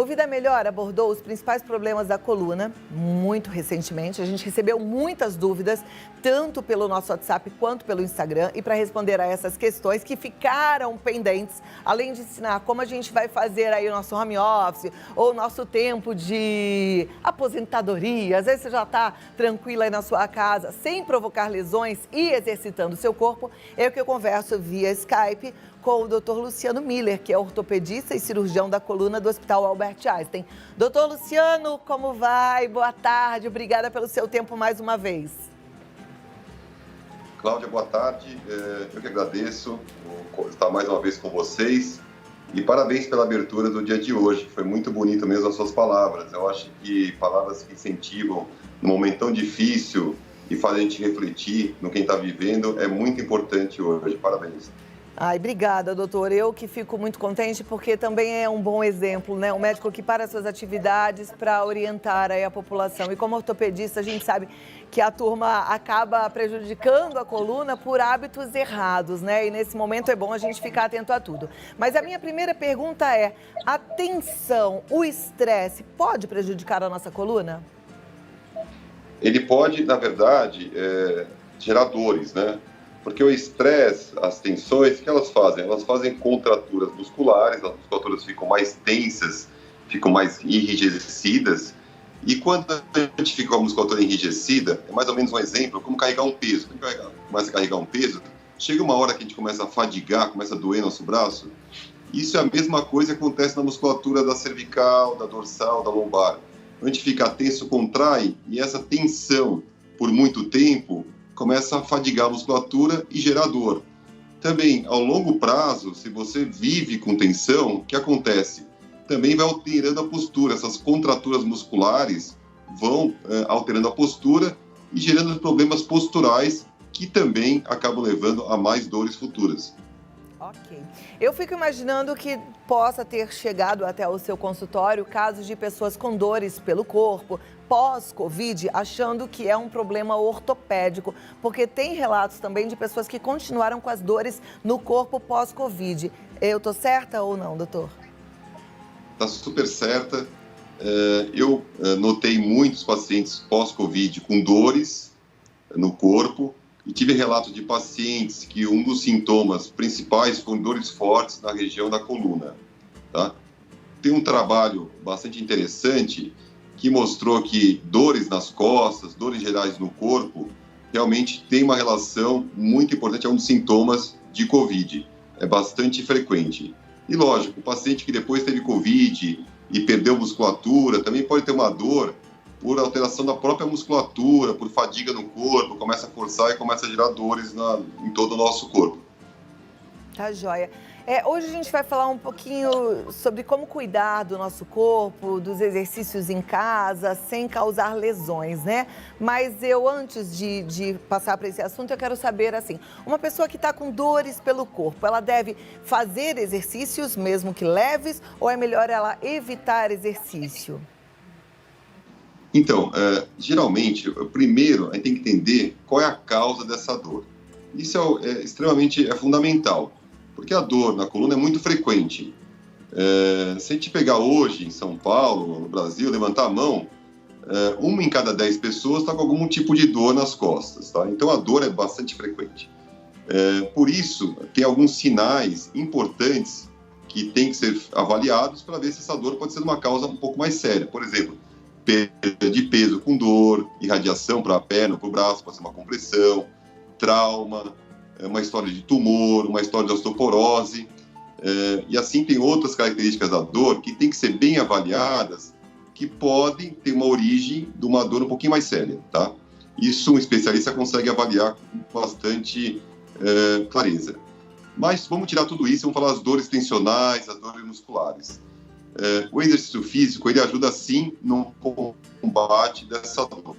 O Vida Melhor abordou os principais problemas da coluna muito recentemente. A gente recebeu muitas dúvidas, tanto pelo nosso WhatsApp quanto pelo Instagram. E para responder a essas questões que ficaram pendentes, além de ensinar como a gente vai fazer aí o nosso home office ou o nosso tempo de aposentadoria, às vezes você já está tranquila aí na sua casa, sem provocar lesões e exercitando o seu corpo, é o que eu converso via Skype com o Dr. Luciano Miller, que é ortopedista e cirurgião da coluna do Hospital Albert Einstein. Dr. Luciano, como vai? Boa tarde, obrigada pelo seu tempo mais uma vez. Cláudia, boa tarde. Eu que agradeço por estar mais uma vez com vocês e parabéns pela abertura do dia de hoje. Foi muito bonito mesmo as suas palavras. Eu acho que palavras que incentivam num momento tão difícil e fazem a gente refletir no quem está vivendo é muito importante hoje. Parabéns. Ai, obrigada, doutor. Eu que fico muito contente porque também é um bom exemplo, né? Um médico que para suas atividades para orientar aí a população. E como ortopedista, a gente sabe que a turma acaba prejudicando a coluna por hábitos errados, né? E nesse momento é bom a gente ficar atento a tudo. Mas a minha primeira pergunta é, a tensão, o estresse pode prejudicar a nossa coluna? Ele pode, na verdade, gerar dores, né? Porque o estresse, as tensões, o que elas fazem? Elas fazem contraturas musculares, as musculaturas ficam mais tensas, ficam mais enrijecidas. E quando a gente fica com a musculatura enrijecida, é mais ou menos um exemplo, como carregar um peso. Quando a gente começa a carregar um peso, chega uma hora que a gente começa a fadigar, começa a doer nosso braço. Isso é a mesma coisa que acontece na musculatura da cervical, da dorsal, da lombar. A gente fica tenso, contrai, e essa tensão, por muito tempo, começa a fadigar a musculatura e gerar dor. Também, ao longo prazo, se você vive com tensão, o que acontece? Também vai alterando a postura. Essas contraturas musculares vão alterando a postura e gerando problemas posturais que também acabam levando a mais dores futuras. Ok. Eu fico imaginando que possa ter chegado até o seu consultório casos de pessoas com dores pelo corpo, pós-Covid, achando que é um problema ortopédico, porque tem relatos também de pessoas que continuaram com as dores no corpo pós-Covid. Eu tô certa ou não, doutor? Tá super certa. Eu notei muitos pacientes pós-Covid com dores no corpo, e tive relatos de pacientes que um dos sintomas principais foram dores fortes na região da coluna. Tá? Tem um trabalho bastante interessante que mostrou que dores nas costas, dores gerais no corpo, realmente tem uma relação muito importante, é um dos sintomas de Covid. É bastante frequente. E lógico, o paciente que depois teve Covid e perdeu musculatura, também pode ter uma dor por alteração da própria musculatura, por fadiga no corpo, começa a forçar e começa a gerar dores em todo o nosso corpo. Tá joia. Hoje a gente vai falar um pouquinho sobre como cuidar do nosso corpo, dos exercícios em casa, sem causar lesões, né? Mas eu, antes de passar para esse assunto, eu quero saber, assim, uma pessoa que está com dores pelo corpo, ela deve fazer exercícios, mesmo que leves, ou é melhor ela evitar exercício? Então, geralmente, primeiro, a gente tem que entender qual é a causa dessa dor. Isso é extremamente fundamental, porque a dor na coluna é muito frequente. Se a gente pegar hoje em São Paulo, no Brasil, levantar a mão, uma em cada 10 pessoas está com algum tipo de dor nas costas, tá? Então a dor é bastante frequente. Por isso, tem alguns sinais importantes que têm que ser avaliados para ver se essa dor pode ser uma causa um pouco mais séria. Por exemplo, perda de peso com dor, irradiação para a perna, para o braço, pode ser uma compressão, trauma, uma história de tumor, uma história de osteoporose. E assim tem outras características da dor que têm que ser bem avaliadas, que podem ter uma origem de uma dor um pouquinho mais séria, tá? Isso um especialista consegue avaliar com bastante clareza. Mas vamos tirar tudo isso e vamos falar das dores tensionais, as dores musculares. O exercício físico, ele ajuda sim no combate dessa dor.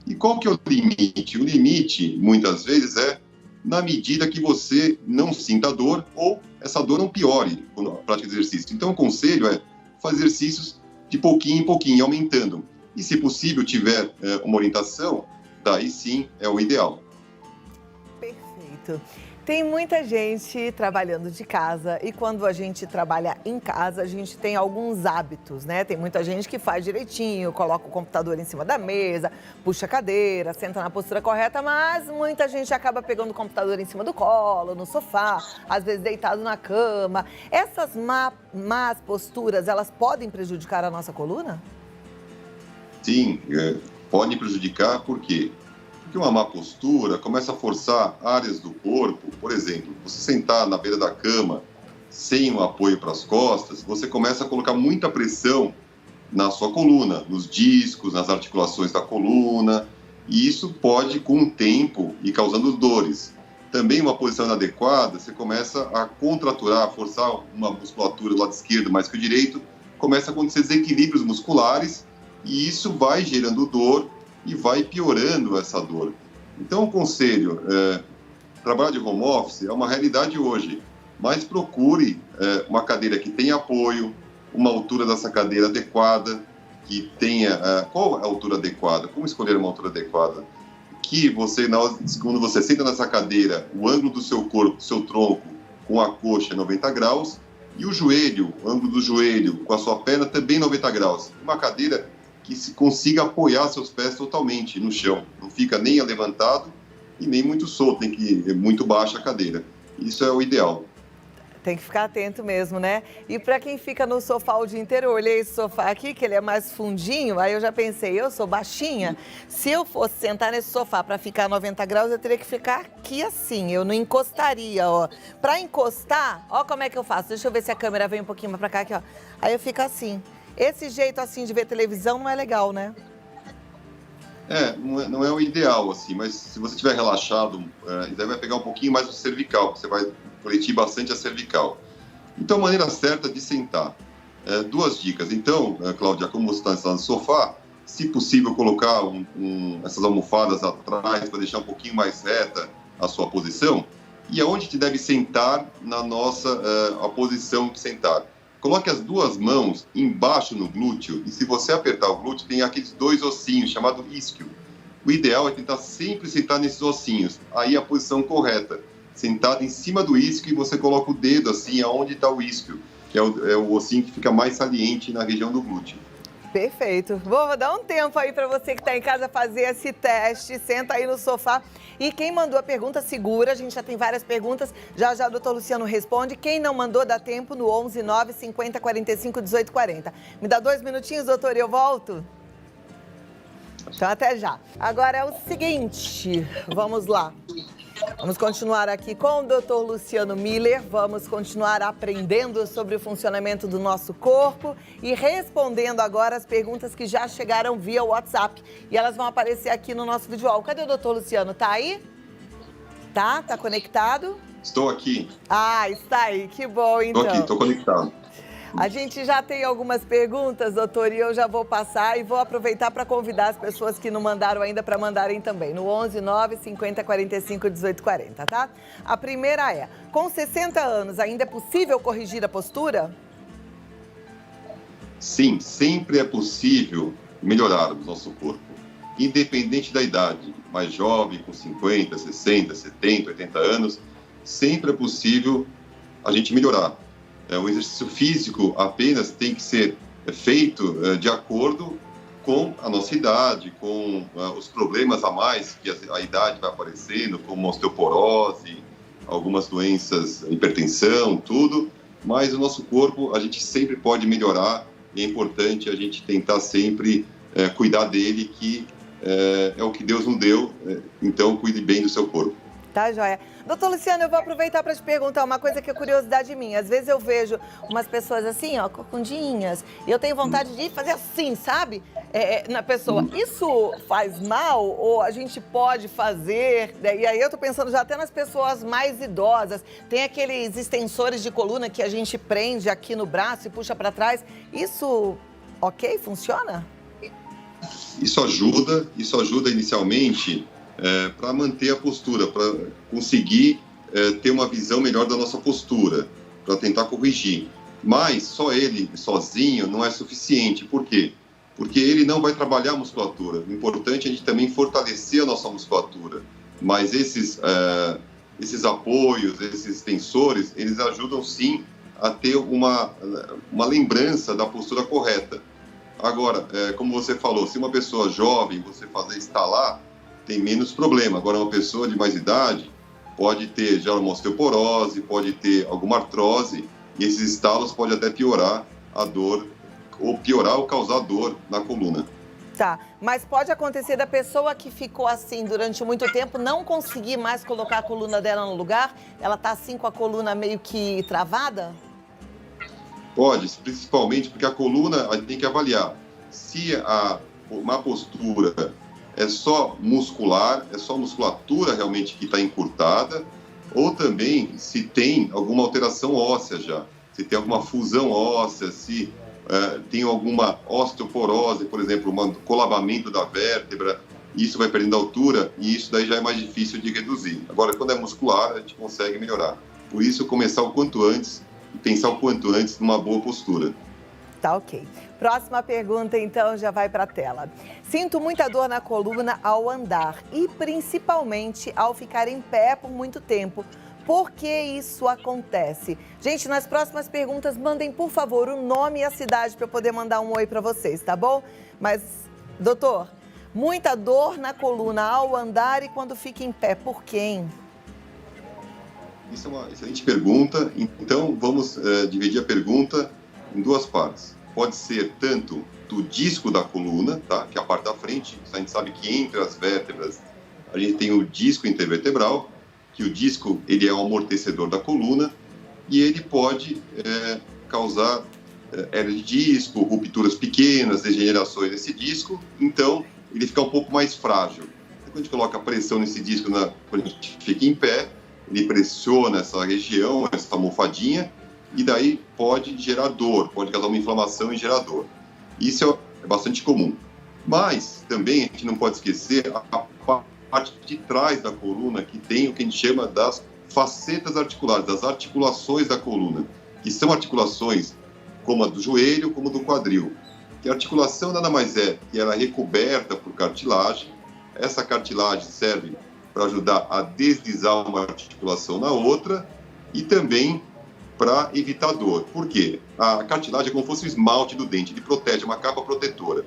E qual que é o limite? O limite, muitas vezes, é na medida que você não sinta dor ou essa dor não piore quando pratica exercício. Então, o conselho é fazer exercícios de pouquinho em pouquinho, aumentando. E, se possível, tiver uma orientação, daí sim é o ideal. Perfeito. Tem muita gente trabalhando de casa e quando a gente trabalha em casa, a gente tem alguns hábitos, né? Tem muita gente que faz direitinho, coloca o computador em cima da mesa, puxa a cadeira, senta na postura correta, mas muita gente acaba pegando o computador em cima do colo, no sofá, às vezes deitado na cama. Essas más posturas, elas podem prejudicar a nossa coluna? Sim, podem prejudicar, por quê? Porque uma má postura começa a forçar áreas do corpo. Por exemplo, você sentar na beira da cama sem um apoio para as costas, você começa a colocar muita pressão na sua coluna, nos discos, nas articulações da coluna, e isso pode, com o tempo, ir causando dores. Também uma posição inadequada, você começa a contraturar, a forçar uma musculatura do lado esquerdo mais que o direito, começa a acontecer desequilíbrios musculares, e isso vai gerando dor, e vai piorando essa dor. Então, o conselho, trabalhar de home office é uma realidade hoje, mas procure uma cadeira que tenha apoio, uma altura dessa cadeira adequada, que tenha... qual é a altura adequada? Como escolher uma altura adequada? Que você, quando você senta nessa cadeira, o ângulo do seu corpo, do seu tronco, com a coxa é 90 graus, e o joelho, o ângulo do joelho, com a sua perna também 90 graus. Uma cadeira que se consiga apoiar seus pés totalmente no chão. Não fica nem levantado e nem muito solto, tem que ir muito baixa a cadeira. Isso é o ideal. Tem que ficar atento mesmo, né? E para quem fica no sofá o dia inteiro, eu olhei esse sofá aqui, que ele é mais fundinho, aí eu já pensei, eu sou baixinha, se eu fosse sentar nesse sofá para ficar 90 graus, eu teria que ficar aqui assim, eu não encostaria, ó. Para encostar, ó como é que eu faço, deixa eu ver se a câmera vem um pouquinho mais para cá, aqui, ó. Aí eu fico assim. Esse jeito assim de ver televisão não é legal, né? Não é o ideal, assim, mas se você estiver relaxado, daí vai pegar um pouquinho mais o cervical, você vai proletir bastante a cervical. Então, a maneira certa de sentar. Duas dicas. Então, Cláudia, como você está no sofá, se possível, colocar essas almofadas atrás para deixar um pouquinho mais reta a sua posição. E aonde te deve sentar na a posição de sentar. Coloque as duas mãos embaixo no glúteo e se você apertar o glúteo, tem aqueles dois ossinhos, chamado isquio. O ideal é tentar sempre sentar nesses ossinhos. Aí a posição correta. Sentado em cima do isquio e você coloca o dedo assim, aonde está o isquio, que é o ossinho que fica mais saliente na região do glúteo. Perfeito. Vou dar um tempo aí para você que está em casa fazer esse teste. Senta aí no sofá. E quem mandou a pergunta, segura. A gente já tem várias perguntas. Já o doutor Luciano responde. Quem não mandou, dá tempo no 11 9 50 45 18 40. Me dá 2 minutinhos, doutor, e eu volto? Então, até já. Agora é o seguinte, vamos lá. Vamos continuar aqui com o Dr. Luciano Miller, vamos continuar aprendendo sobre o funcionamento do nosso corpo e respondendo agora as perguntas que já chegaram via WhatsApp. E elas vão aparecer aqui no nosso vídeo. Cadê o Dr. Luciano? Tá aí? Tá? Tá conectado? Estou aqui. Está aí. Que bom, então. Estou aqui, estou conectado. A gente já tem algumas perguntas, doutor, e eu já vou passar e vou aproveitar para convidar as pessoas que não mandaram ainda para mandarem também, no 11 9 50 45 18 40, tá? A primeira é, com 60 anos ainda é possível corrigir a postura? Sim, sempre é possível melhorarmos nosso corpo, independente da idade, mais jovem, com 50, 60, 70, 80 anos, sempre é possível a gente melhorar. O exercício físico apenas tem que ser feito de acordo com a nossa idade, com os problemas a mais que a idade vai aparecendo, como osteoporose, algumas doenças, hipertensão, tudo. Mas o nosso corpo, a gente sempre pode melhorar e é importante a gente tentar sempre cuidar dele, que é o que Deus nos deu, então cuide bem do seu corpo. Tá, joia. Doutor Luciano, eu vou aproveitar para te perguntar uma coisa que é curiosidade minha. Às vezes eu vejo umas pessoas assim, ó, corcundinhas, e eu tenho vontade de fazer assim, sabe? Na pessoa. Isso faz mal ou a gente pode fazer? E aí eu tô pensando já até nas pessoas mais idosas. Tem aqueles extensores de coluna que a gente prende aqui no braço e puxa para trás. Isso, ok? Funciona? Isso ajuda inicialmente para manter a postura, para conseguir ter uma visão melhor da nossa postura, para tentar corrigir. Mas só ele, sozinho, não é suficiente. Por quê? Porque ele não vai trabalhar a musculatura. O importante é a gente também fortalecer a nossa musculatura. Mas esses esses apoios, esses tensores, eles ajudam sim a ter uma lembrança da postura correta. Agora, como você falou, se uma pessoa jovem você fazer instalar, tem menos problema. Agora, uma pessoa de mais idade pode ter já uma osteoporose, pode ter alguma artrose, e esses estalos podem até piorar a dor, ou piorar ou causar dor na coluna. Tá, mas pode acontecer da pessoa que ficou assim durante muito tempo não conseguir mais colocar a coluna dela no lugar? Ela tá assim com a coluna meio que travada? Pode, principalmente porque a coluna a gente tem que avaliar se a má postura é só muscular, é só musculatura realmente que está encurtada, ou também se tem alguma alteração óssea já, se tem alguma fusão óssea, se tem alguma osteoporose, por exemplo, um colabamento da vértebra, isso vai perdendo altura e isso daí já é mais difícil de reduzir. Agora, quando é muscular, a gente consegue melhorar. Por isso, começar o quanto antes e pensar o quanto antes numa boa postura. Tá, ok. Próxima pergunta, então, já vai para a tela. Sinto muita dor na coluna ao andar e principalmente ao ficar em pé por muito tempo. Por que isso acontece? Gente, nas próximas perguntas, mandem, por favor, o nome e a cidade para eu poder mandar um oi para vocês, tá bom? Mas, doutor, muita dor na coluna ao andar e quando fica em pé, por quem? Isso é uma excelente pergunta. Então, vamos dividir a pergunta em duas partes. Pode ser tanto do disco da coluna, tá? Que é a parte da frente. A gente sabe que entre as vértebras a gente tem o disco intervertebral, que o disco ele é um amortecedor da coluna e ele pode causar hernia de disco, rupturas pequenas, degenerações desse disco. Então, ele fica um pouco mais frágil. Quando a gente coloca pressão nesse disco, quando a gente fica em pé, ele pressiona essa região, essa almofadinha, e daí pode gerar dor, pode causar uma inflamação e gerar dor. Isso é bastante comum. Mas também a gente não pode esquecer a parte de trás da coluna, que tem o que a gente chama das facetas articulares, das articulações da coluna, que são articulações como a do joelho, como do quadril. Que a articulação nada mais é que ela é recoberta por cartilagem. Essa cartilagem serve para ajudar a deslizar uma articulação na outra e também para evitar dor. Por quê? A cartilagem é como se fosse o esmalte do dente, ele protege, uma capa protetora.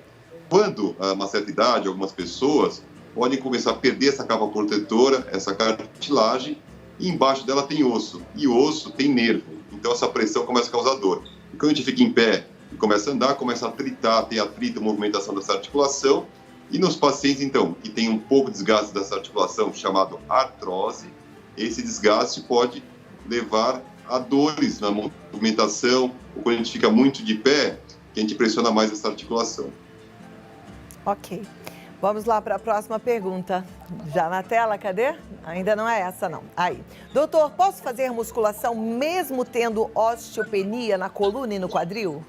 Quando, a uma certa idade, algumas pessoas podem começar a perder essa capa protetora, essa cartilagem, e embaixo dela tem osso, e o osso tem nervo, então essa pressão começa a causar dor. E quando a gente fica em pé e começa a andar, começa a atritar, tem atrito, movimentação dessa articulação, e nos pacientes, então, que tem um pouco de desgaste dessa articulação, chamado artrose, esse desgaste pode levar a dores na movimentação, ou quando a gente fica muito de pé, que a gente pressiona mais essa articulação. Ok. Vamos lá para a próxima pergunta. Já na tela, cadê? Ainda não é essa, não. Aí. Doutor, posso fazer musculação mesmo tendo osteopenia na coluna e no quadril?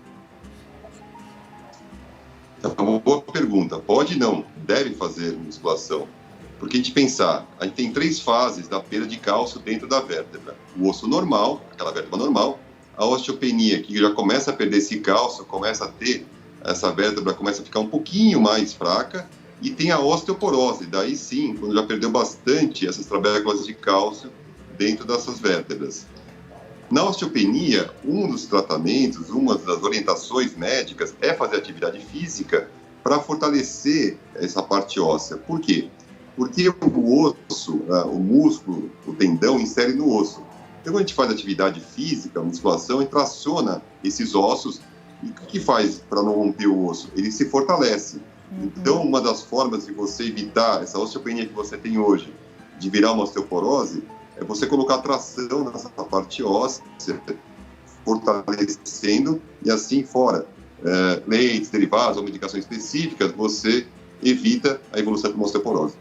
É uma boa pergunta. Pode não, deve fazer musculação. Porque a gente pensar, a gente tem 3 fases da perda de cálcio dentro da vértebra. O osso normal, aquela vértebra normal, a osteopenia, que já começa a perder esse cálcio, começa a ter, essa vértebra começa a ficar um pouquinho mais fraca, e tem a osteoporose, daí sim, quando já perdeu bastante essas trabéculas de cálcio dentro dessas vértebras. Na osteopenia, um dos tratamentos, uma das orientações médicas é fazer atividade física para fortalecer essa parte óssea. Por quê? Porque o osso, o músculo, o tendão insere no osso. Então, quando a gente faz atividade física, musculação, a gente traciona esses ossos. E o que faz para não romper o osso? Ele se fortalece. Então, uma das formas de você evitar essa osteopenia que você tem hoje, de virar uma osteoporose, é você colocar tração nessa parte óssea, fortalecendo, e assim fora leites, derivados ou medicações específicas, você evita a evolução de uma osteoporose.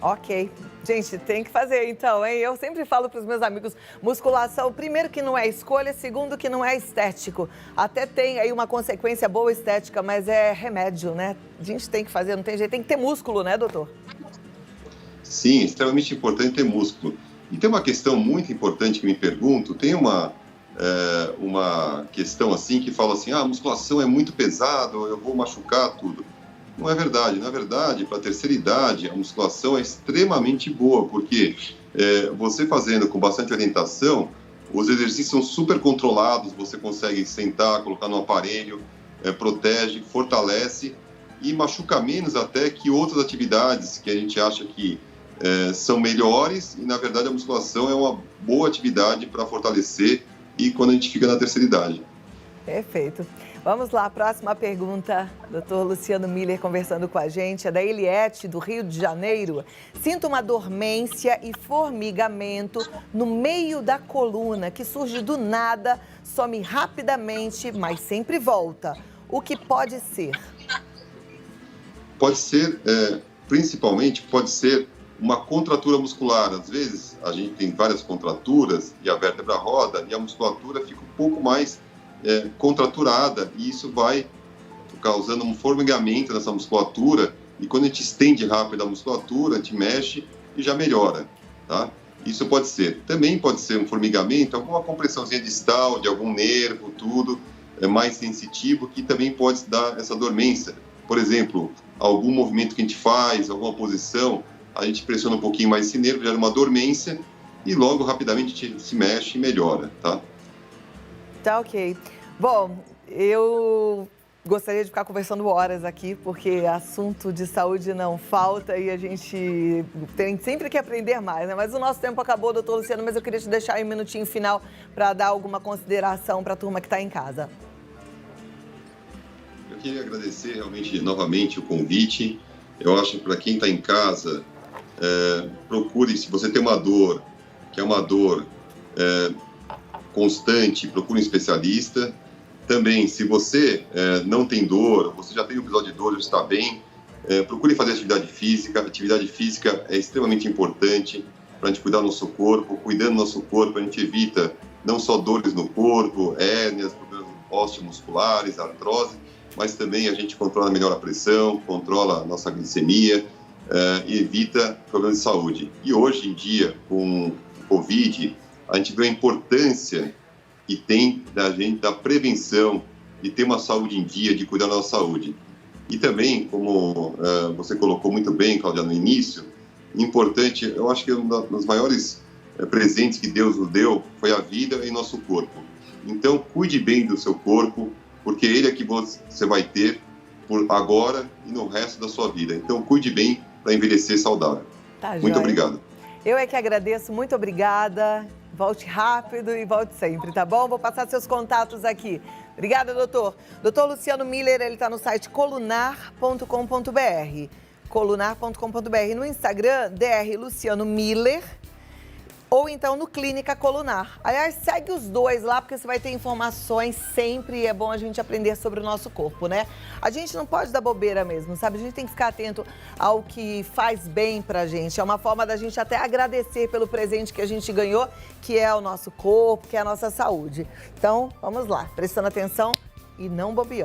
Ok. Gente, tem que fazer então, hein? Eu sempre falo para os meus amigos, musculação, primeiro que não é escolha, segundo que não é estético. Até tem aí uma consequência boa estética, mas é remédio, né? A gente tem que fazer, não tem jeito, tem que ter músculo, né, doutor? Sim, extremamente importante ter músculo. E tem uma questão muito importante que me pergunto, tem uma questão assim que fala assim, a musculação é muito pesado, eu vou machucar tudo. Não é verdade. Na verdade, para a terceira idade, a musculação é extremamente boa, porque você fazendo com bastante orientação, os exercícios são super controlados, você consegue sentar, colocar no aparelho, protege, fortalece e machuca menos até que outras atividades que a gente acha que são melhores e, na verdade, a musculação é uma boa atividade para fortalecer e quando a gente fica na terceira idade. Perfeito. Vamos lá, próxima pergunta. Dr. Luciano Miller conversando com a gente, é da Eliette, do Rio de Janeiro. Sinto uma dormência e formigamento no meio da coluna, que surge do nada, some rapidamente, mas sempre volta. O que pode ser? Pode ser, principalmente, pode ser uma contratura muscular. Às vezes, a gente tem várias contraturas e a vértebra roda e a musculatura fica um pouco mais contraturada e isso vai causando um formigamento nessa musculatura e quando a gente estende rápido a musculatura, a gente mexe e já melhora, tá? Isso pode ser. Também pode ser um formigamento, alguma compressãozinha distal de algum nervo, tudo mais sensitivo que também pode dar essa dormência. Por exemplo, algum movimento que a gente faz, alguma posição, a gente pressiona um pouquinho mais esse nervo, gera uma dormência e logo rapidamente a gente se mexe e melhora, tá? Tá ok. Bom, eu gostaria de ficar conversando horas aqui, porque assunto de saúde não falta e a gente tem sempre que aprender mais, né? Mas o nosso tempo acabou, doutor Luciano, mas eu queria te deixar aí um minutinho final para dar alguma consideração para a turma que está em casa. Eu queria agradecer realmente novamente o convite. Eu acho que para quem está em casa, procure, se você tem uma dor, que é uma dor constante, procure um especialista. Também, se você não tem dor, você já tem um episódio de dor, já está bem, procure fazer atividade física. Atividade física é extremamente importante para a gente cuidar do nosso corpo. Cuidando do nosso corpo, a gente evita não só dores no corpo, hérnias, problemas osteomusculares, artrose, mas também a gente controla melhor a pressão, controla a nossa glicemia e evita problemas de saúde. E hoje em dia, com o Covid, a gente vê a importância que tem da gente, da prevenção, de ter uma saúde em dia, de cuidar da nossa saúde. E também, como você colocou muito bem, Cláudia, no início, importante, eu acho que um dos maiores presentes que Deus nos deu foi a vida e nosso corpo. Então, cuide bem do seu corpo, porque ele é que você vai ter por agora e no resto da sua vida. Então, cuide bem para envelhecer saudável. Tá, muito joia. obrigado. Eu é que agradeço, muito obrigada. Volte rápido e volte sempre, tá bom? Vou passar seus contatos aqui. Obrigada, doutor. Doutor Luciano Miller, ele está no site colunar.com.br. Colunar.com.br. No Instagram, Dr. Luciano Miller. Ou então no Clínica Colunar. Aliás, segue os dois lá, porque você vai ter informações sempre e é bom a gente aprender sobre o nosso corpo, né? A gente não pode dar bobeira mesmo, sabe? A gente tem que ficar atento ao que faz bem pra gente. É uma forma da gente até agradecer pelo presente que a gente ganhou, que é o nosso corpo, que é a nossa saúde. Então, vamos lá, prestando atenção e não bobeando.